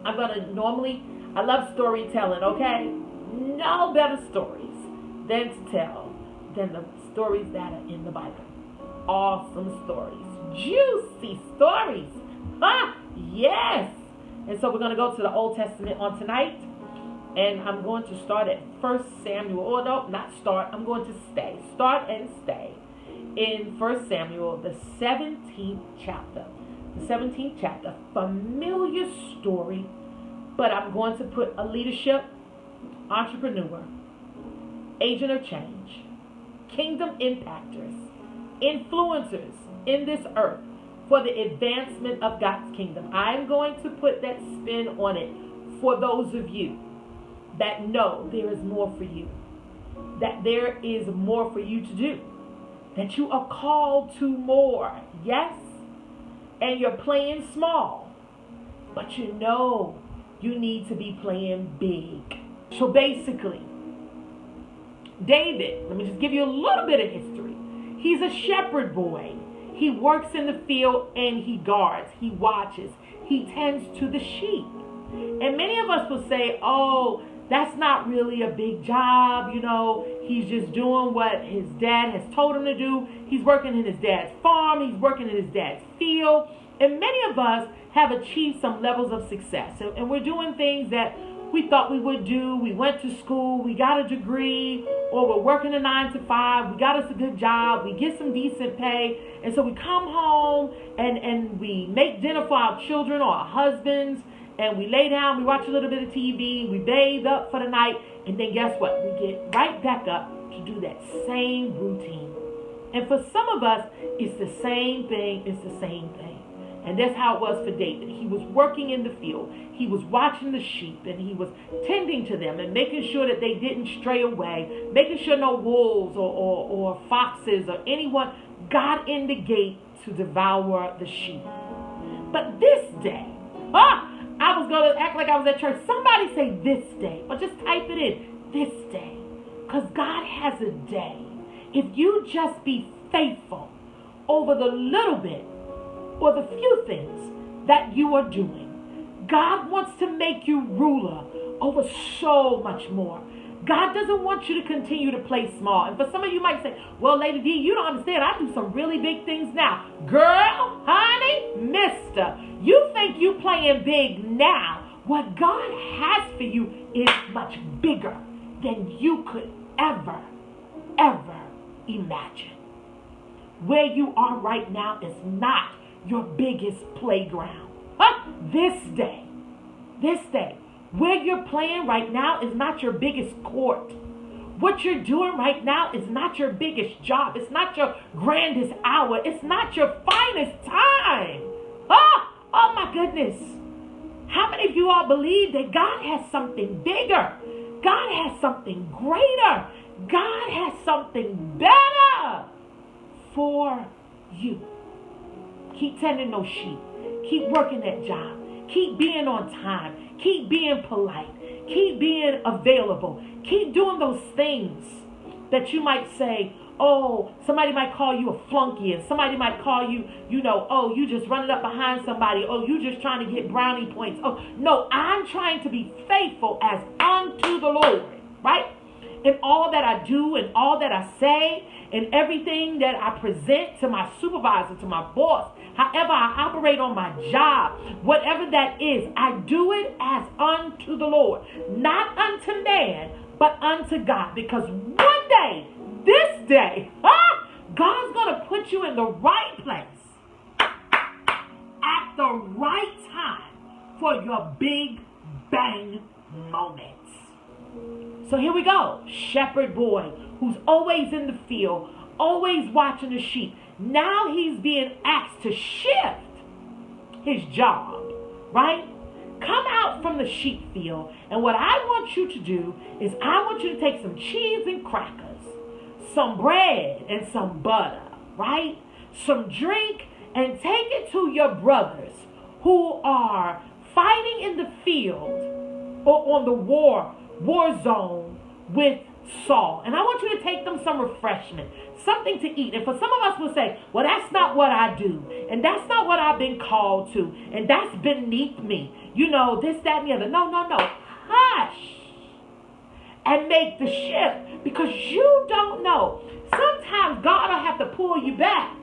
I love storytelling, okay? No better stories than to tell than the stories that are in the Bible. Awesome stories. Juicy stories. Huh? Yes. And so we're going to go to the Old Testament on tonight. And I'm going to start at 1 Samuel. Oh, no, not start. I'm going to stay. Start and stay in 1 Samuel, the 17th chapter. The 17th chapter. Familiar story. But I'm going to put a leadership, entrepreneur, agent of change, kingdom impactors, influencers in this earth for the advancement of God's kingdom. I'm going to put that spin on it for those of you that know there is more for you, that there is more for you to do, that you are called to more. Yes, and you're playing small, but you know you need to be playing big. So basically, David, let me just give you a little bit of history. He's a shepherd boy. He works in the field and he guards, he watches, he tends to the sheep. And many of us will say, oh, that's not really a big job. You know, he's just doing what his dad has told him to do. He's working in his dad's farm. He's working in his dad's field. And many of us have achieved some levels of success. And we're doing things that we thought we would do. We went to school, we got a degree, or we're working a 9 to 5. We got us a good job. We get some decent pay. And so we come home and we make dinner for our children or our husbands. And we lay down, we watch a little bit of TV, we bathe up for the night, and then guess what? We get right back up to do that same routine. And for some of us, it's the same thing, And that's how it was for David. He was working in the field. He was watching the sheep, and he was tending to them and making sure that they didn't stray away, making sure no wolves or foxes or anyone got in the gate to devour the sheep. But this day, I was going to act like I was at church. Somebody say this day, or just type it in, this day. Because God has a day. If you just be faithful over the little bit or the few things that you are doing, God wants to make you ruler over so much more. God doesn't want you to continue to play small. And for some of you might say, well, Lady D, you don't understand. I do some really big things now. Girl, honey, mister, you think you playing big now. What God has for you is much bigger than you could ever imagine. Where you are right now is not your biggest playground. This day, where you're playing right now is not your biggest court. What you're doing right now is not your biggest job. It's not your grandest hour. It's not your finest time. Oh my goodness. How many of you all believe that God has something bigger? God has something greater. God has something better for you. Keep tending those sheep. Keep working that job. Keep being on time. Keep being polite. Keep being available. Keep doing those things that you might say, oh, somebody might call you a flunky, and somebody might call you, oh, you just running up behind somebody. Oh, you just trying to get brownie points. Oh, no, I'm trying to be faithful as unto the Lord, right? In all that I do and all that I say and everything that I present to my supervisor, to my boss, however I operate on my job, whatever that is, I do it as unto the Lord, not unto man, but unto God. Because one day, this day, God's going to put you in the right place at the right time for your big bang moments. So here we go. Shepherd boy who's always in the field, always watching the sheep. Now he's being asked to shift his job, right? Come out from the sheep field. And what I want you to do is I want you to take some cheese and crackers, some bread and some butter, right? Some drink, and take it to your brothers who are fighting in the field or on the war zone with Saul. And I want you to take them some refreshment, something to eat. And for some of us will say, well, that's not what I do. And that's not what I've been called to. And that's beneath me. You know, this, that, and the other. No. Hush. And make the shift, because you don't know. Sometimes God will have to pull you back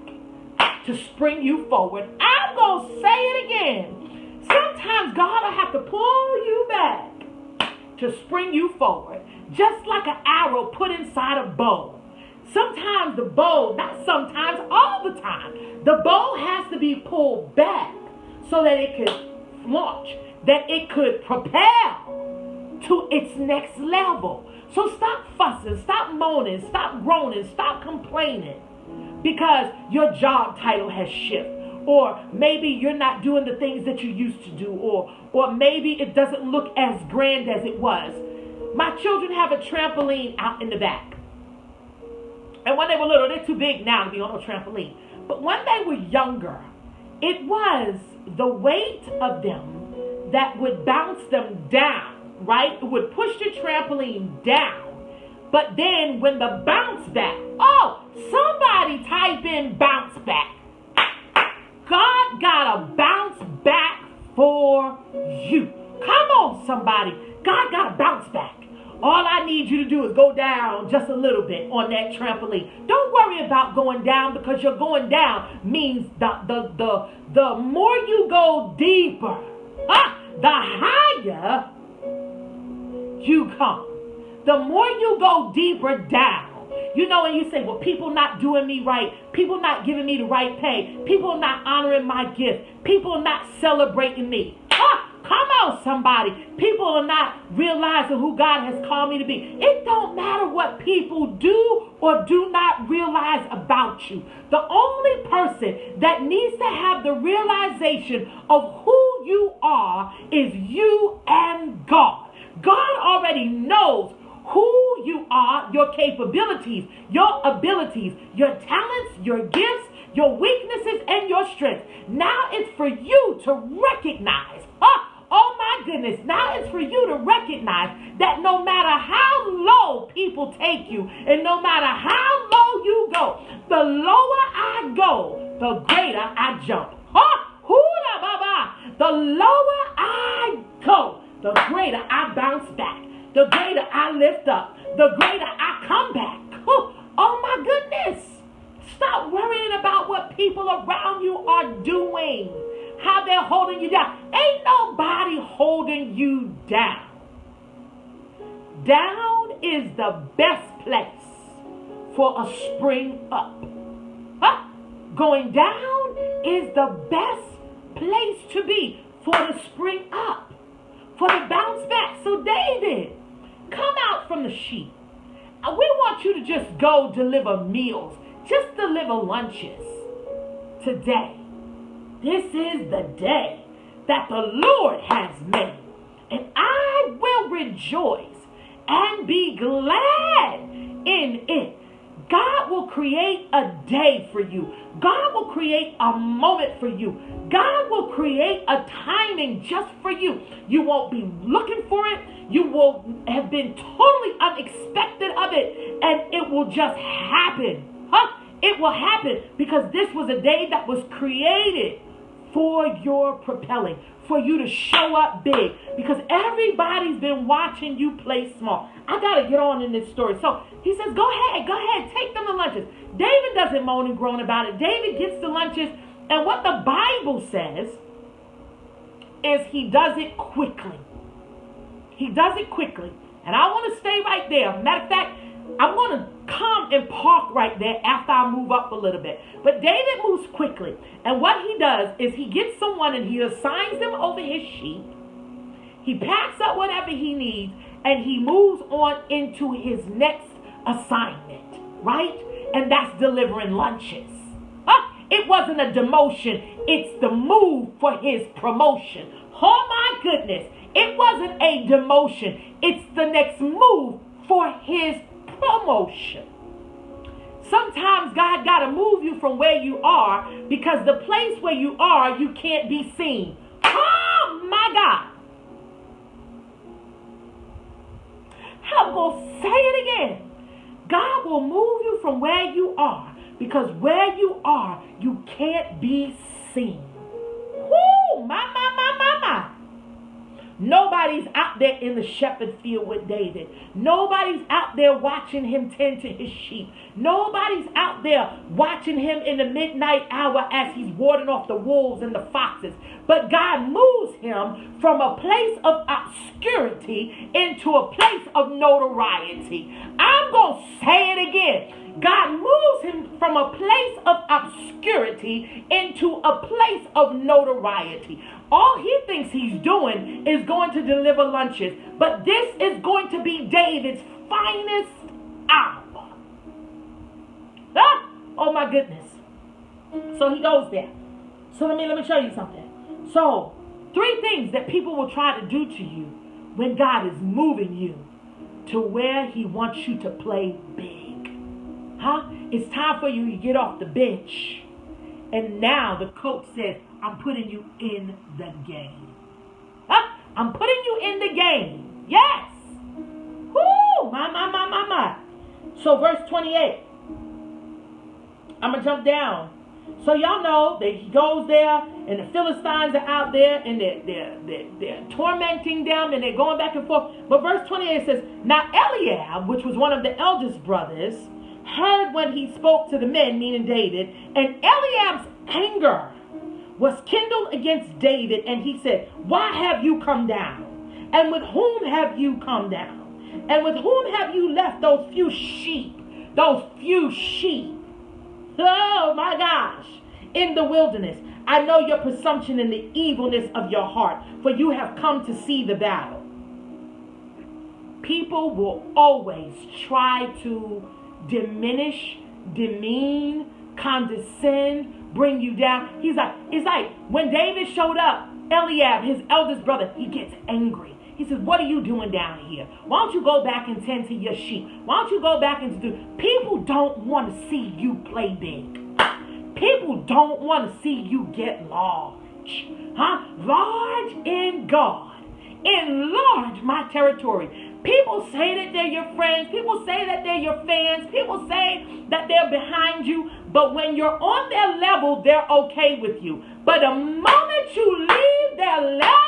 to spring you forward. I'm going to say it again. Sometimes God will have to pull you back to spring you forward. Just like an arrow put inside a bow. Sometimes the bow, not sometimes, all the time, the bow has to be pulled back so that it could launch, that it could propel to its next level. So stop fussing, stop moaning, stop groaning, stop complaining because your job title has shifted, or maybe you're not doing the things that you used to do, or maybe it doesn't look as grand as it was. My children have a trampoline out in the back. And when they were little, they're too big now to be on a trampoline. But when they were younger, it was the weight of them that would bounce them down. Right? It would push the trampoline down. But then when the bounce back, somebody type in bounce back. God got a bounce back for you. Come on, somebody. God got a bounce back. All I need you to do is go down just a little bit on that trampoline. Don't worry about going down, because you're going down means the more you go deeper, the higher you come. The more you go deeper down, you know, and you say, well, people not doing me right, people not giving me the right pay, people not honoring my gift, people not celebrating me. Come on, somebody. People are not realizing who God has called me to be. It don't matter what people do or do not realize about you. The only person that needs to have the realization of who you are is you and God. God already knows who you are, your capabilities, your abilities, your talents, your gifts, your weaknesses, and your strengths. Now it's for you to recognize. Oh my goodness. Now it's for you to recognize that no matter how low people take you and no matter how low you go, the lower I go, the greater I jump. The lower I go, the greater I bounce back, the greater I lift up, the greater I come back. Oh my goodness. Stop worrying about what people around you are doing, how they're holding you down. Ain't nobody holding you down. Down is the best place for a spring up. Going down is the best place to be for the spring up, for the bounce back. So David, come out from the sheep. We want you to just go deliver meals, just deliver lunches today. This is the day that the Lord has made, and I will rejoice and be glad in it. God will create a day for you. God will create a moment for you. God will create a timing just for you. You won't be looking for it. You will have been totally unexpected of it, and it will just happen. It will happen because this was a day that was created for your propelling, for you to show up big, because everybody's been watching you play small. I got to get on in this story. So he says, go ahead, take them the lunches. David doesn't moan and groan about it. David gets the lunches, and what the Bible says is he does it quickly. He does it quickly. And I want to stay right there. Matter of fact, I'm going to come and park right there after I move up a little bit. But David moves quickly. And what he does is he gets someone and he assigns them over his sheep. He packs up whatever he needs and he moves on into his next assignment, right? And that's delivering lunches. It wasn't a demotion. It's the move for his promotion. Oh my goodness. It wasn't a demotion. It's the next move for his promotion. Sometimes God got to move you from where you are because the place where you are, you can't be seen. Oh my God. I'm going to say it again. will move you from where you are, because where you are, you can't be seen. Woo! My. Nobody's out there in the shepherd field with David. Nobody's out there watching him tend to his sheep. Nobody's out there watching him in the midnight hour as he's warding off the wolves and the foxes. But God moves him from a place of obscurity into a place of notoriety. I'm going to say it again. God moves him from a place of obscurity into a place of notoriety. All he thinks he's doing is going to deliver lunches. But this is going to be David's finest hour. Oh my goodness. So he goes there. So let me show you something. So 3 things that people will try to do to you when God is moving you to where he wants you to play big. It's time for you to get off the bench. And now the coach says, I'm putting you in the game. I'm putting you in the game. Yes. Woo! My. So verse 28. I'm going to jump down. So y'all know that he goes there and the Philistines are out there and they're tormenting them and they're going back and forth. But verse 28 says, now Eliab, which was one of the eldest brothers, heard when he spoke to the men, meaning David, and Eliab's anger was kindled against David, and he said, why have you come down? And with whom have you come down? And with whom have you left those few sheep? Those few sheep. Oh my gosh. In the wilderness. I know your presumption and the evilness of your heart, for you have come to see the battle. People will always try to diminish, demean, condescend, bring you down. It's like when David showed up, Eliab, his eldest brother, he gets angry. He says, what are you doing down here? Why don't you go back and tend to your sheep? Why don't you go back and do... People don't want to see you play big. People don't want to see you get large. Large in God. Enlarge my territory. People say that they're your friends. People say that they're your fans. People say that they're behind you. But when you're on their level, they're okay with you. But the moment you leave their level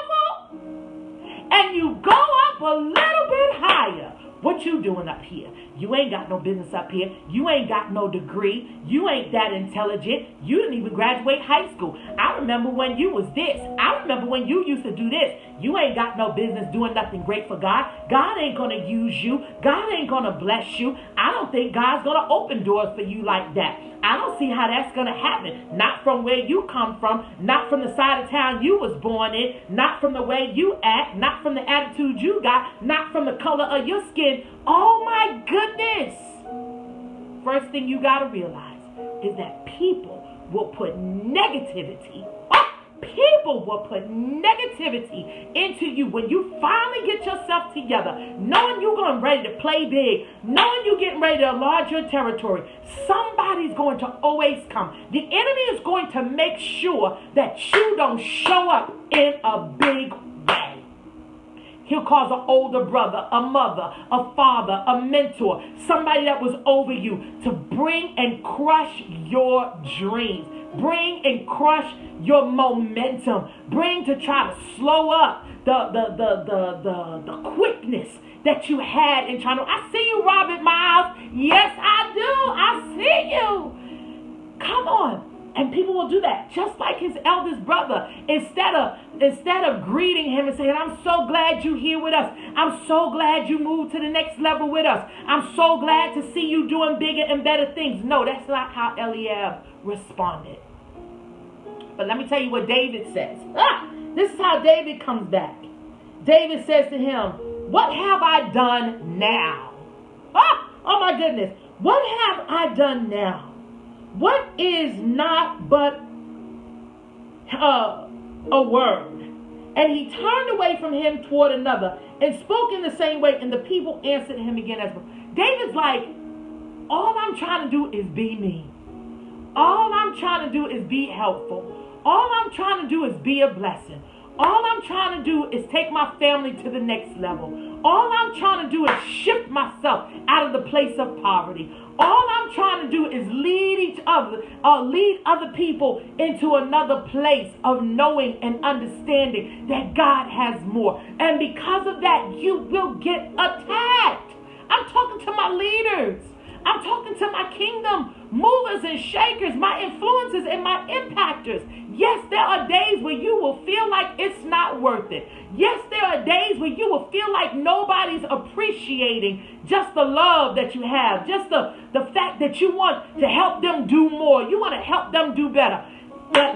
and you go up a little bit higher, what you doing up here? You ain't got no business up here. You ain't got no degree. You ain't that intelligent. You didn't even graduate high school. I remember when you was this. I remember when you used to do this. You ain't got no business doing nothing great for God. God ain't going to use you. God ain't going to bless you. I don't think God's going to open doors for you like that. I don't see how that's going to happen. Not from where you come from. Not from the side of town you was born in. Not from the way you act. Not from the attitude you got. Not from the color of your skin. Oh my goodness. First thing you got to realize is that people will put negativity. People will put negativity into you when you finally get yourself together, knowing you're going ready to play big, knowing you're getting ready to enlarge your territory. Somebody's going to always come. The enemy is going to make sure that you don't show up in a big way. He'll cause an older brother, a mother, a father, a mentor, somebody that was over you to bring and crush your dreams. Bring and crush your momentum. Bring to try to slow up the quickness that you had in trying to. I see you, Robert Miles. Yes, I do. I see you. Come on. And people will do that, just like his eldest brother. Instead of greeting him and saying, I'm so glad you're here with us. I'm so glad you moved to the next level with us. I'm so glad to see you doing bigger and better things. No, that's not how Eliab responded. But let me tell you what David says. This is how David comes back. David says to him, what have I done now? Oh my goodness. What have I done now? What is not but a word? And he turned away from him toward another and spoke in the same way, and the people answered him again as well. David's like, all I'm trying to do is be me. All I'm trying to do is be helpful. All I'm trying to do is be a blessing. All I'm trying to do is take my family to the next level. All I'm trying to do is shift myself out of the place of poverty. All I'm trying to do is lead other people into another place of knowing and understanding that God has more. And because of that, you will get attacked. I'm talking to my leaders. I'm talking to my kingdom movers and shakers, my influencers and my impactors. Yes, there are days where you will feel like it's not worth it. Yes, there are days where you will feel like nobody's appreciating just the love that you have, just the fact that you want to help them do more. You want to help them do better. But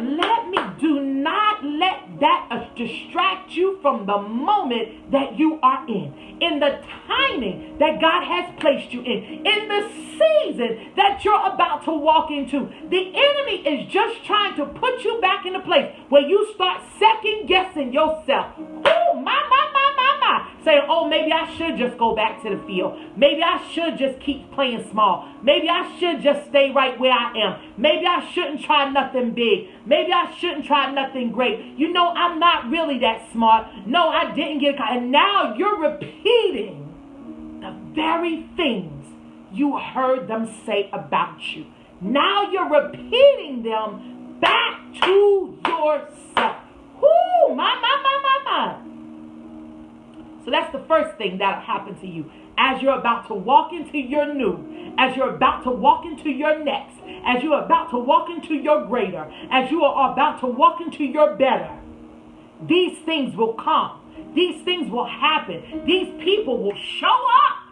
do not let that distract you from the moment that you are in the timing that God has placed you in the season that you're about to walk into. The enemy is just trying to put you back in a place where you start second guessing yourself. Oh, my. Saying, oh, maybe I should just go back to the field. Maybe I should just keep playing small. Maybe I should just stay right where I am. Maybe I shouldn't try nothing big. Maybe I shouldn't try nothing great. You know, I'm not really that smart. No, I didn't get caught. And now you're repeating the very things you heard them say about you. Now you're repeating them back to yourself. Whoo, my. So that's the first thing that'll happen to you as you're about to walk into your new, as you're about to walk into your next, as you're about to walk into your greater, as you are about to walk into your better. These things will come. These things will happen. These people will show up.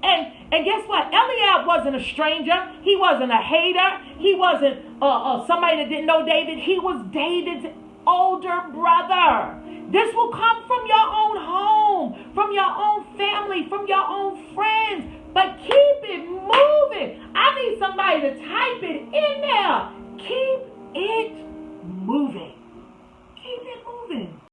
And guess what? Eliab wasn't a stranger. He wasn't a hater. He wasn't somebody that didn't know David. He was David's older brother. This will come from your own home, from your own family, from your own friends. But keep it moving. I need somebody to type it in there. Keep it moving.